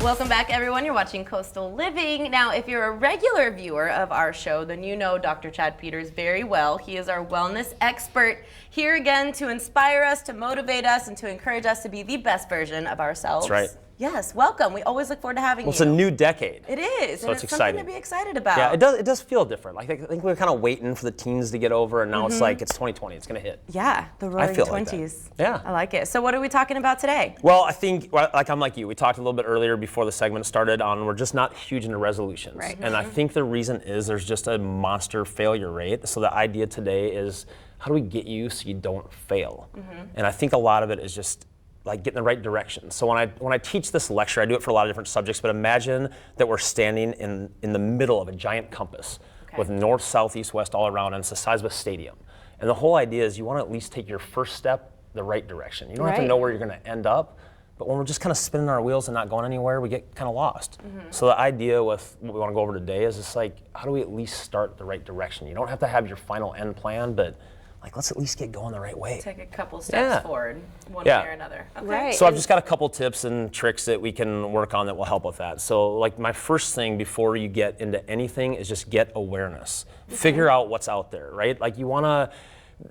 Welcome back, everyone. You're watching Coastal Living. Now, if you're a regular viewer of our show, then you know Dr. Chad Peters very well. He is our wellness expert, here again to inspire us, to motivate us, and to encourage us to be the best version of ourselves. That's right. Yes, welcome. We always look forward to having you. Well, it's a new decade. It is, so and it's something exciting to be excited about. Yeah, it does feel different. Like, I think we were kind of waiting for the teens to get over, and now it's like, it's 2020, it's going to hit. Yeah, the roaring feel like 20s. that. Yeah. I like it. So what are we talking about today? Well, I think, like I'm like you, we talked a little bit earlier before the segment started on we're just not huge into resolutions. Right. And I think the reason is there's just a monster failure rate. So the idea today is how do we get you so you don't fail? And I think a lot of it is just like get in the right direction. So when I teach this lecture, I do it for a lot of different subjects, but imagine that we're standing in the middle of a giant compass with north, south, east, west all around, and it's the size of a stadium. And the whole idea is you want to at least take your first step the right direction. You don't have to know where you're going to end up, but when we're just kind of spinning our wheels and not going anywhere, we get kind of lost. So the idea with what we want to go over today is just like, how do we at least start the right direction? You don't have to have your final end plan, but like, let's at least get going the right way. Take a couple steps forward, one way or another. Okay. Right. So I've just got a couple tips and tricks that we can work on that will help with that. So like my first thing before you get into anything is just get awareness. Figure out what's out there, right? Like you wanna,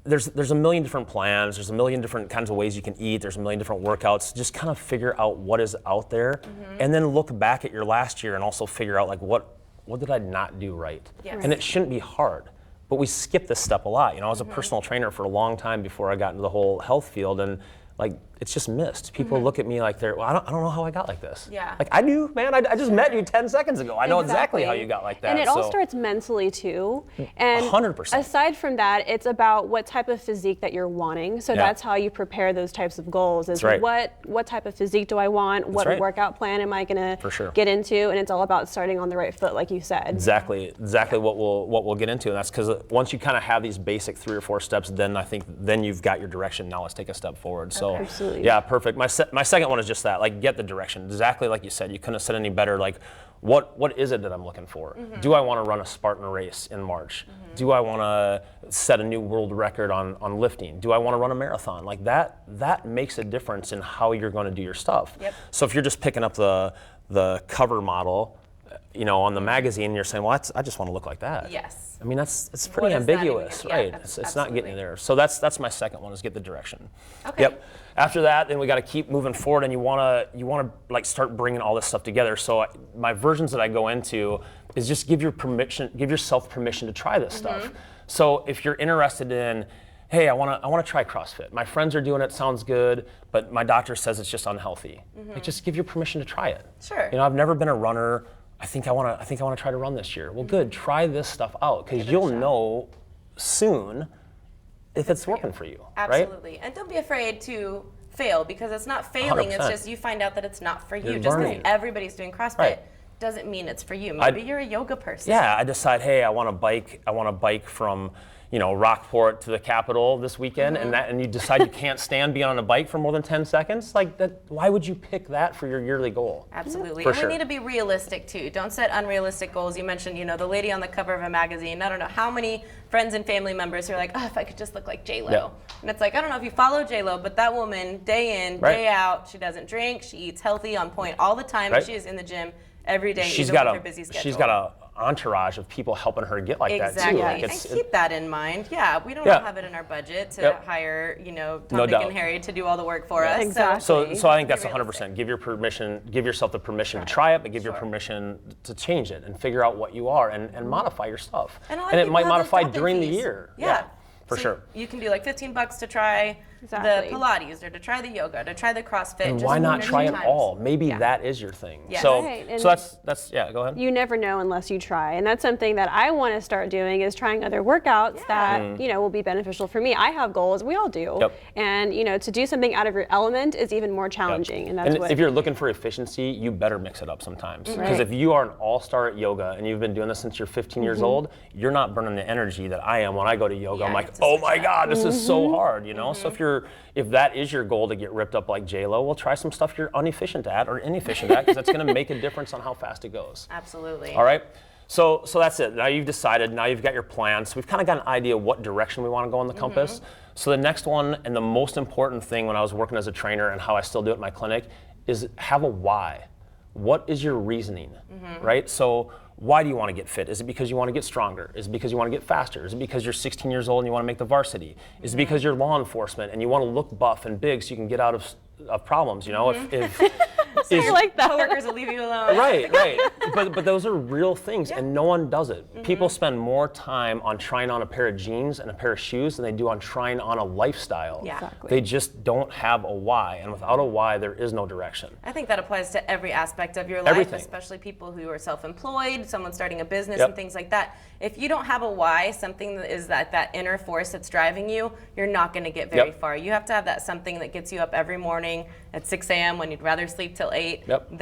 there's a million different plans, there's a million different kinds of ways you can eat, there's a million different workouts. Just kind of figure out what is out there and then look back at your last year and also figure out like what did I not do right? And it shouldn't be hard. But we skip this step a lot. You know, I was a personal trainer for a long time before I got into the whole health field, and like it's just missed. People look at me like they're, well, I don't know how I got like this. Yeah. Like I do, man. I just met you 10 seconds ago. I know exactly how you got like that. And it all starts mentally too. And 100%. aside from that, it's about what type of physique that you're wanting. So that's how you prepare those types of goals. Is what type of physique do I want? What workout plan am I gonna get into? And it's all about starting on the right foot, like you said. Exactly what we'll get into, and that's because once you kind of have these basic 3 or 4 steps, then I think then you've got your direction. Now let's take a step forward. So absolutely. Yeah, perfect. My second one is just that, like get the direction. Exactly like you said, you couldn't have said any better. Like what is it that I'm looking for? Do I want to run a Spartan race in March? Do I want to set a new world record on lifting? Do I want to run a marathon? Like that makes a difference in how you're going to do your stuff. So if you're just picking up the cover model, you know, on the magazine, and you're saying, well, I just want to look like that. Yes. I mean, it's pretty ambiguous, right? It's not getting you there. So that's my second one, is get the direction. Okay. Yep. After that, then we got to keep moving forward, and you want to like start bringing all this stuff together. So my versions that I go into is just give yourself permission to try this stuff. So if you're interested in, hey, I want to try CrossFit. My friends are doing it, sounds good, but my doctor says it's just unhealthy. Like, just give your permission to try it. Sure. You know, I've never been a runner. I think I want to try to run this year. Well, good. Try this stuff out, because you'll know soon if it's working for you. Absolutely. Right? And don't be afraid to fail, because it's not failing. 100%. It's just you find out that it's not for you. You're just because learning. everybody's doing CrossFit doesn't mean it's for you. Maybe you're a yoga person. Yeah, I decide, hey, I want to bike from, you know, Rockport to the Capitol this weekend, and you decide you can't stand being on a bike for more than 10 seconds. Like that, why would you pick that for your yearly goal? Absolutely. For and sure. we need to be realistic too. Don't set unrealistic goals. You mentioned, you know, the lady on the cover of a magazine. I don't know how many friends and family members who are like, oh, if I could just look like J-Lo. And it's like, I don't know if you follow J-Lo, but that woman, day in, day out, she doesn't drink, she eats healthy, on point all the time. She is in the gym every day, even with her busy schedule. She's got a entourage of people helping her get like that too. Like, and keep that in mind. Yeah, we don't have it in our budget to hire, you know, Tom, Dick, and Harry to do all the work for us. Exactly. So I think that's 100%. Give yourself the permission to try it, but give your permission to change it and figure out what you are and modify your stuff. And it might modify during the year. Yeah. For sure. You can do like $15 to try the Pilates, or to try the yoga, to try the CrossFit. And just why not try it all? Maybe that is your thing. So that's go ahead. You never know unless you try, and that's something that I want to start doing, is trying other workouts that you know will be beneficial for me. I have goals, we all do, and you know, to do something out of your element is even more challenging. And that's if you're looking for efficiency, you better mix it up sometimes. Because if you are an all-star at yoga and you've been doing this since you're 15 years old, you're not burning the energy that I am when I go to yoga. I'm like, oh my God, this is so hard, you know. So if that is your goal, to get ripped up like J-Lo, well, try some stuff you're inefficient at, because that's going to make a difference on how fast it goes. Absolutely. All right. So that's it. Now you've decided. Now you've got your plan. So we've kind of got an idea what direction we want to go on the compass. So the next one, and the most important thing when I was working as a trainer and how I still do it in my clinic, is have a why. what is your reasoning, right? So why do you want to get fit? Is it because you want to get stronger? Is it because you want to get faster? Is it because you're 16 years old and you want to make the varsity? Is it because you're law enforcement and you want to look buff and big so you can get out of problems, you know? I like that. Coworkers will leave you alone. Right. But those are real things, and no one does it. People spend more time on trying on a pair of jeans and a pair of shoes than they do on trying on a lifestyle. Yeah. Exactly. They just don't have a why, and without a why, there is no direction. I think that applies to every aspect of your life, Everything. especially people who are self-employed, someone starting a business Yep. and things like that. If you don't have a why, something that is that inner force that's driving you, you're not going to get very Yep. far. You have to have that something that gets you up every morning at 6 a.m. when you'd rather sleep till 8. Yep.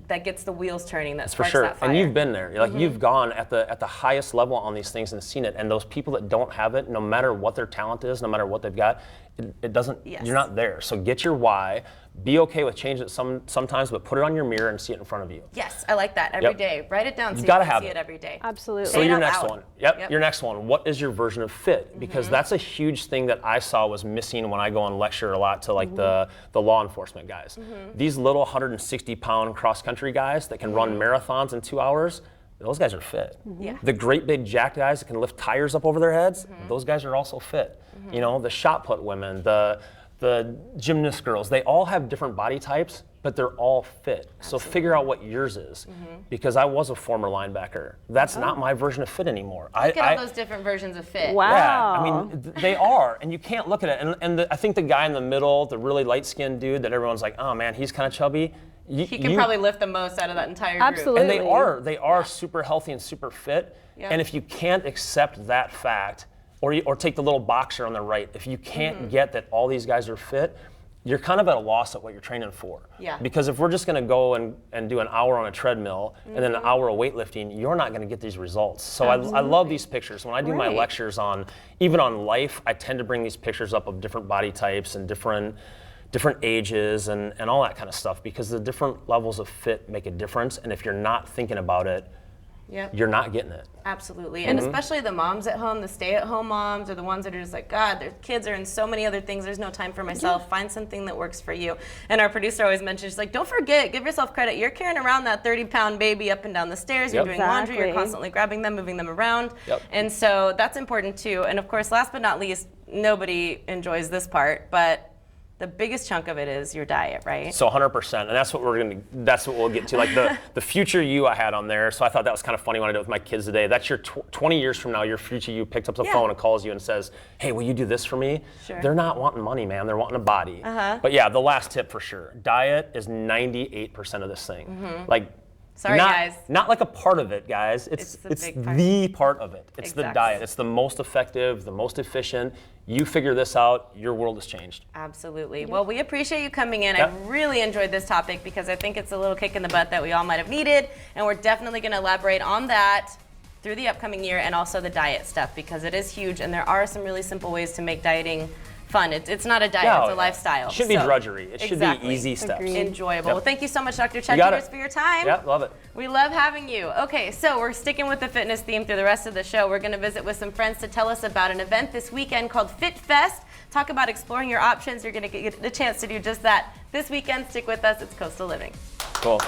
That gets the wheels turning. That For sparks sure, that fire. and you've been there. Like you've gone at the highest level on these things and seen it. And those people that don't have it, no matter what their talent is, no matter what they've got, it doesn't. Yes. You're not there. So get your why. Be okay with changing it sometimes, but put it on your mirror and see it in front of you. Yes, I like that. Every Yep. day, write it down so you gotta can have see it. it every day. Absolutely. So Say it your out next loud. one. Yep. Your next one. What is your version of fit? Because that's a huge thing that I saw was missing when I go and lecture a lot to like the law enforcement guys. These little 160-pound cross-country guys that can run marathons in 2 hours, those guys are fit. Yeah. The great big jacked guys that can lift tires up over their heads, those guys are also fit. You know, the shot put women, the gymnast girls, they all have different body types, but they're all fit. So figure out what yours is. Because I was a former linebacker. That's not my version of fit anymore. Look at all those different versions of fit. Wow. Yeah, I mean, they are, and you can't look at it. And I think the guy in the middle, the really light-skinned dude that everyone's like, oh man, he's kind of chubby. He can probably lift the most out of that entire group. Absolutely. And they are super healthy and super fit. Yeah. And if you can't accept that fact, or take the little boxer on the right, if you can't get that all these guys are fit, you're kind of at a loss at what you're training for. Yeah. Because if we're just going to go and do an hour on a treadmill and then an hour of weightlifting, you're not going to get these results. So I love these pictures. When I do my Right. lectures even on life, I tend to bring these pictures up of different body types and different ages and all that kind of stuff, because the different levels of fit make a difference. And if you're not thinking about it, Yep. you're not getting it. Absolutely. And especially the moms at home, the stay-at-home moms, or the ones that are just like, God, their kids are in so many other things. There's no time for myself. Find something that works for you. And our producer always mentions, she's like, don't forget, give yourself credit. You're carrying around that 30-pound baby up and down the stairs. You're Yep. doing laundry. You're Exactly. constantly grabbing them, moving them around. Yep. And so that's important too. And of course, last but not least, nobody enjoys this part, but the biggest chunk of it is your diet, right? So 100%, and that's what we'll get to. Like the future you I had on there. So I thought that was kind of funny when I did it with my kids today. That's your 20 years from now, your future you picks up the phone and calls you and says, hey, will you do this for me? Sure. They're not wanting money, man. They're wanting a body. But yeah, the last tip for sure. Diet is 98% of this thing. Like, Sorry, guys. Not like a part of it, guys. It's a big part. the part of it. It's the Exactly. diet. It's the most effective, the most efficient. You figure this out, your world has changed. Absolutely. Well, we appreciate you coming in. Yep. I really enjoyed this topic because I think it's a little kick in the butt that we all might have needed, and we're definitely going to elaborate on that through the upcoming year, and also the diet stuff, because it is huge, and there are some really simple ways to make dieting fun. It's not a diet, it's a lifestyle. It should be drudgery. It should be easy steps. Agreed. Enjoyable. Yep. Well, thank you so much, Dr. got Chadknows, it. for your time. Yeah, love it. We love having you. Okay, so we're sticking with the fitness theme through the rest of the show. We're going to visit with some friends to tell us about an event this weekend called Fit Fest. Talk about exploring your options. You're going to get the chance to do just that this weekend. Stick with us. It's Coastal Living. Cool.